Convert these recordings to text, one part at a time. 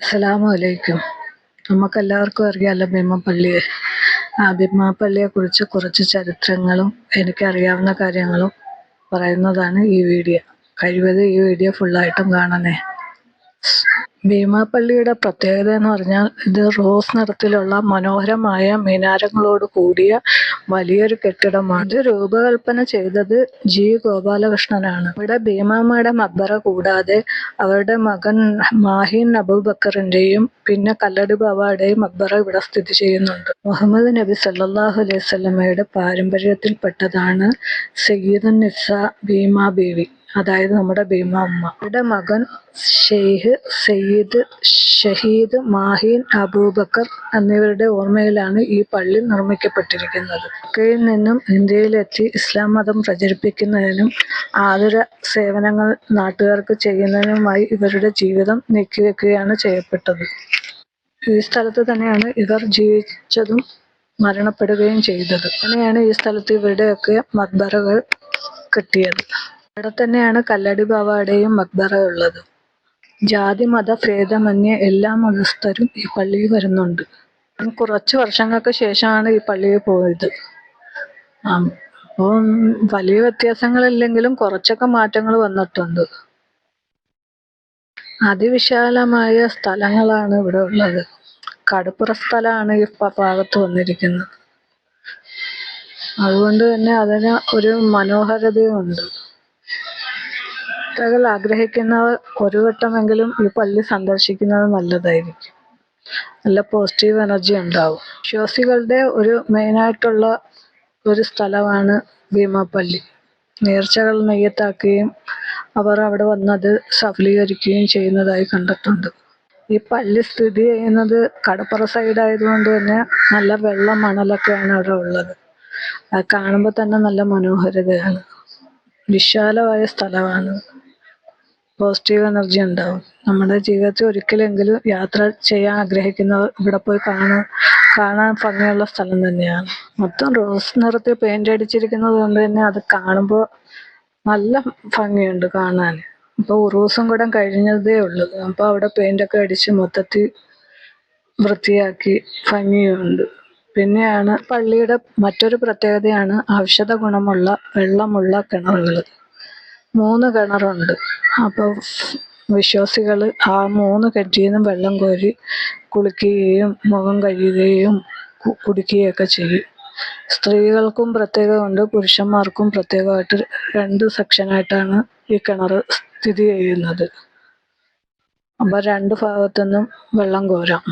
അസ്സലാമലൈക്കും. നമുക്കെല്ലാവർക്കും അറിയാലോ ഭീമാപ്പള്ളിയെ. ആ ഭീമാപ്പള്ളിയെക്കുറിച്ച് കുറച്ച് ചരിത്രങ്ങളും എനിക്കറിയാവുന്ന കാര്യങ്ങളും പറയുന്നതാണ് ഈ വീഡിയോ. കഴിവതും ഈ വീഡിയോ ഫുള്ളായിട്ടും കാണണേ. ഭീമാപ്പള്ളിയുടെ പ്രത്യേകത എന്ന് പറഞ്ഞാൽ ഇത് റോസ് നിറത്തിലുള്ള മനോഹരമായ മിനാരങ്ങളോട് കൂടിയ വലിയൊരു കെട്ടിടമാണ്. ഇത് രൂപകൽപ്പന ചെയ്തത് ജി ഗോപാലകൃഷ്ണനാണ്. ഇവിടെ ഭീമാമ്മയുടെ മക്ബറ കൂടാതെ അവരുടെ മകൻ മാഹിൻ അബൂബക്കറിന്റെയും പിന്നെ കല്ലടി ബാവയുടെയും മക്ബറ ഇവിടെ സ്ഥിതി ചെയ്യുന്നുണ്ട്. മുഹമ്മദ് നബി സല്ലല്ലാഹു അലൈഹി വസല്ലമയുടെ പാരമ്പര്യത്തിൽപ്പെട്ടതാണ് സയ്യിദുൻ നിസാ ഭീമാ ബീവി, അതായത് നമ്മുടെ ഭീമാമ്മ. അവരുടെ മകൻ സയ്യിദ് ഷഹീദ് മാഹിൻ അബൂബക്കർ എന്നിവരുടെ ഓർമ്മയിലാണ് ഈ പള്ളി നിർമ്മിക്കപ്പെട്ടിരിക്കുന്നത്. മക്കയിൽ നിന്നും ഇന്ത്യയിലെത്തി ഇസ്ലാം മതം പ്രചരിപ്പിക്കുന്നതിനും ആതുര സേവനങ്ങൾ നാട്ടുകാർക്ക് ചെയ്യുന്നതിനുമായി ഇവരുടെ ജീവിതം നീക്കിവെക്കുകയാണ് ചെയ്യപ്പെട്ടത്. ഈ സ്ഥലത്ത് തന്നെയാണ് ഇവർ ജീവിച്ചതും മരണപ്പെടുകയും ചെയ്തത്. അങ്ങനെയാണ് ഈ സ്ഥലത്ത് ഇവരുടെയൊക്കെ മക്ബറകൾ കിട്ടിയത്. ഇവിടെ തന്നെയാണ് കല്ലടി ബാവയുടെയും മക്ബറ ഉള്ളത്. ജാതി മത ഭേദമന്യേ എല്ലാ മതസ്ഥരും ഈ പള്ളിയിൽ വരുന്നുണ്ട്. കുറച്ച് വർഷങ്ങൾക്ക് ശേഷമാണ് ഈ പള്ളിയിൽ പോയത്. അപ്പോൾ വലിയ വ്യത്യാസങ്ങളില്ലെങ്കിലും കുറച്ചൊക്കെ മാറ്റങ്ങൾ വന്നിട്ടുണ്ട്. അതിവിശാലമായ സ്ഥലങ്ങളാണ് ഇവിടെ ഉള്ളത്. കടുപ്പുറ സ്ഥലമാണ് ഈ ഭാഗത്ത് വന്നിരിക്കുന്നത്. അതുകൊണ്ട് തന്നെ അതിന് ഒരു മനോഹാരിതയുണ്ട്. യാത്രകൾ ആഗ്രഹിക്കുന്നവർ ഒരു വട്ടമെങ്കിലും ഈ പള്ളി സന്ദർശിക്കുന്നത് നല്ലതായിരിക്കും. നല്ല പോസിറ്റീവ് എനർജി ഉണ്ടാവും. വിശ്വാസികളുടെ ഒരു മെയിനായിട്ടുള്ള ഒരു സ്ഥലമാണ് ഭീമാപ്പള്ളി. നേർച്ചകൾ നെയ്യത്താക്കുകയും അവർ അവിടെ വന്നത് സഫലീകരിക്കുകയും ചെയ്യുന്നതായി കണ്ടിട്ടുണ്ട്. ഈ പള്ളി സ്ഥിതി ചെയ്യുന്നത് കടപ്പുറ സൈഡായതുകൊണ്ട് തന്നെ നല്ല വെള്ളം മണലൊക്കെയാണ് അവിടെ ഉള്ളത്. അത് കാണുമ്പോൾ തന്നെ നല്ല മനോഹരിതയാണ്. വിശാലമായ സ്ഥലമാണ്. പോസിറ്റീവ് എനർജി ഉണ്ടാവും. നമ്മുടെ ജീവിതത്തിൽ ഒരിക്കലെങ്കിലും യാത്ര ചെയ്യാൻ ആഗ്രഹിക്കുന്നവർ ഇവിടെ പോയി കാണാൻ ഭംഗിയുള്ള സ്ഥലം തന്നെയാണ്. മൊത്തം റോസ് നിറത്തിൽ പെയിന്റ് അടിച്ചിരിക്കുന്നത് കൊണ്ട് തന്നെ അത് കാണുമ്പോൾ നല്ല ഭംഗിയുണ്ട് കാണാൻ. ഇപ്പോൾ ഉറൂസും കൂടെ കഴിഞ്ഞതേ ഉള്ളൂ. അപ്പോൾ അവിടെ പെയിന്റൊക്കെ അടിച്ച് മൊത്തത്തിൽ വൃത്തിയാക്കി ഭംഗിയുണ്ട്. പിന്നെയാണ് പള്ളിയുടെ മറ്റൊരു പ്രത്യേകതയാണ് ഔഷധ ഗുണമുള്ള വെള്ളമുള്ള കിണറുകൾ. 3 കിണറുണ്ട്. അപ്പോൾ വിശ്വാസികൾ ആ 3 കിണറ്റിൽ നിന്നും വെള്ളം കോരി കുളിക്കുകയും മുഖം കഴുകുകയും കുടിക്കുകയൊക്കെ ചെയ്യും. സ്ത്രീകൾക്കും പ്രത്യേകമുണ്ട്, പുരുഷന്മാർക്കും പ്രത്യേകമായിട്ട് 2 സെക്ഷനായിട്ടാണ് ഈ കിണർ സ്ഥിതി ചെയ്യുന്നത്. അപ്പോൾ 2 ഭാഗത്തുനിന്നും വെള്ളം കോരാം.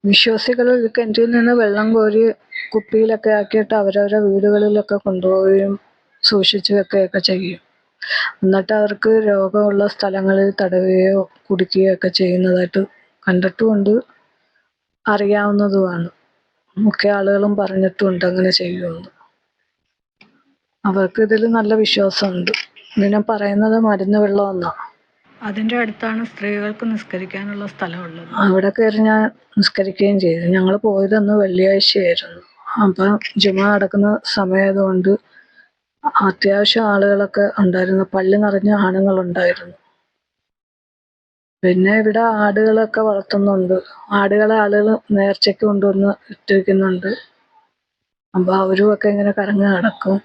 വിശ്വാസികൾ ഈ കിണറ്റിൽ നിന്ന് വെള്ളം കോരി കുപ്പിയിലൊക്കെ ആക്കിയിട്ട് അവരവരുടെ വീടുകളിലൊക്കെ കൊണ്ടുപോവുകയും സൂക്ഷിച്ചു വെക്കുകയൊക്കെ ചെയ്യും. എന്നിട്ട് അവർക്ക് രോഗമുള്ള സ്ഥലങ്ങളിൽ തടവുകയോ കുടിക്കുകയോ ഒക്കെ ചെയ്യുന്നതായിട്ട് കണ്ടിട്ടുമുണ്ട്, അറിയാവുന്നതുമാണ്. മിക്ക ആളുകളും പറഞ്ഞിട്ടുമുണ്ട് അങ്ങനെ ചെയ്യുമെന്ന്. അവർക്ക് ഇതിൽ നല്ല വിശ്വാസമുണ്ട്. ഇതിനെ പറയുന്നത് മരുന്ന് വെള്ളം എന്നാണ്. അതിൻ്റെ അടുത്താണ് സ്ത്രീകൾക്ക് നിസ്കരിക്കാനുള്ള സ്ഥലമുള്ളത്. അവിടെ കയറി ഞാൻ നിസ്കരിക്കുകയും ചെയ്തു. ഞങ്ങൾ പോയതന്ന് വെള്ളിയാഴ്ചയായിരുന്നു. അപ്പം ജുമ നടക്കുന്ന സമയമായതുകൊണ്ട് അത്യാവശ്യം ആളുകളൊക്കെ ഉണ്ടായിരുന്നു. പള്ളി നിറഞ്ഞ ആണുങ്ങളുണ്ടായിരുന്നു. പിന്നെ ഇവിടെ ആടുകളൊക്കെ വളർത്തുന്നുണ്ട്. ആടുകളെ ആളുകൾ നേർച്ചയ്ക്ക് കൊണ്ടുവന്ന് ഇട്ടിരിക്കുന്നുണ്ട്. അപ്പോൾ അവരുമൊക്കെ ഇങ്ങനെ കറങ്ങി നടക്കും.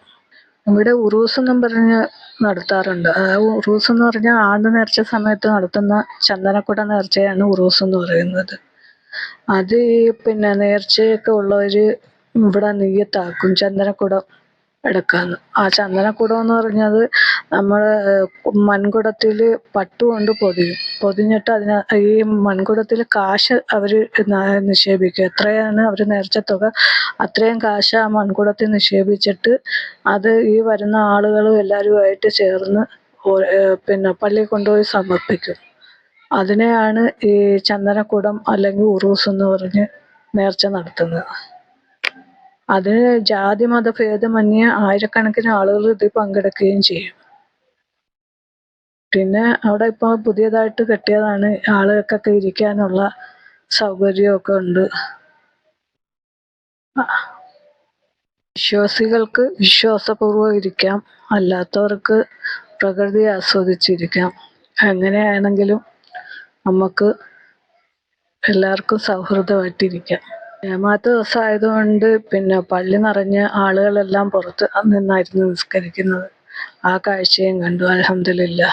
ഇവിടെ ഉറൂസ് എന്നും പറഞ്ഞ് നടത്താറുണ്ട്. ഉറൂസ് എന്ന് പറഞ്ഞാൽ ആണ്ട് നേർച്ച സമയത്ത് നടത്തുന്ന ചന്ദനക്കുട നേർച്ചയാണ് ഉറൂസ് എന്ന് പറയുന്നത്. അത് പിന്നെ നേർച്ചയൊക്കെ ഉള്ളവർ ഇവിടെ നെയ്യത്താക്കും ചന്ദനക്കുടം എടുക്കാന്ന്. ആ ചന്ദനക്കുടം എന്ന് പറഞ്ഞത് നമ്മൾ മൺകുടത്തിൽ പട്ടുകൊണ്ട് പൊതിഞ്ഞിട്ട് ഈ മൺകുടത്തിൽ കാശ് അവർ നിക്ഷേപിക്കും. എത്രയാണ് അവർ നേർച്ച തുക അത്രയും കാശ് ആ മൺകുടത്തിൽ നിക്ഷേപിച്ചിട്ട് അത് ഈ വരുന്ന ആളുകളും എല്ലാവരുമായിട്ട് ചേർന്ന് പിന്നെ പള്ളിയിൽ കൊണ്ടുപോയി സമർപ്പിക്കും. അതിനെയാണ് ഈ ചന്ദനക്കുടം അല്ലെങ്കിൽ ഉറൂസ് എന്ന് പറഞ്ഞ് നേർച്ച നടത്തുന്നത്. അതിന് ജാതി മത ഭേദമന്യേ ആയിരക്കണക്കിന് ആളുകൾ ഇതിൽ പങ്കെടുക്കുകയും ചെയ്യും. പിന്നെ അവിടെ ഇപ്പോൾ പുതിയതായിട്ട് കെട്ടിയതാണ്. ആളുകൾക്കൊക്കെ ഇരിക്കാനുള്ള സൗകര്യമൊക്കെ ഉണ്ട്. വിശ്വാസികൾക്ക് വിശ്വാസപൂർവ്വം ഇരിക്കാം, അല്ലാത്തവർക്ക് പ്രകൃതിയെ ആസ്വദിച്ചിരിക്കാം. എങ്ങനെയാണെങ്കിലും നമുക്ക് എല്ലാവർക്കും സൗഹൃദമായിട്ടിരിക്കാം. ജമാഅത്ത് ദിവസം ആയതുകൊണ്ട് പിന്നെ പള്ളി നിറഞ്ഞ് ആളുകളെല്ലാം പുറത്ത് നിന്നായിരുന്നു നിസ്കരിക്കുന്നത്. ആ കാഴ്ചയും കണ്ടു. അൽഹംദുലില്ലാ.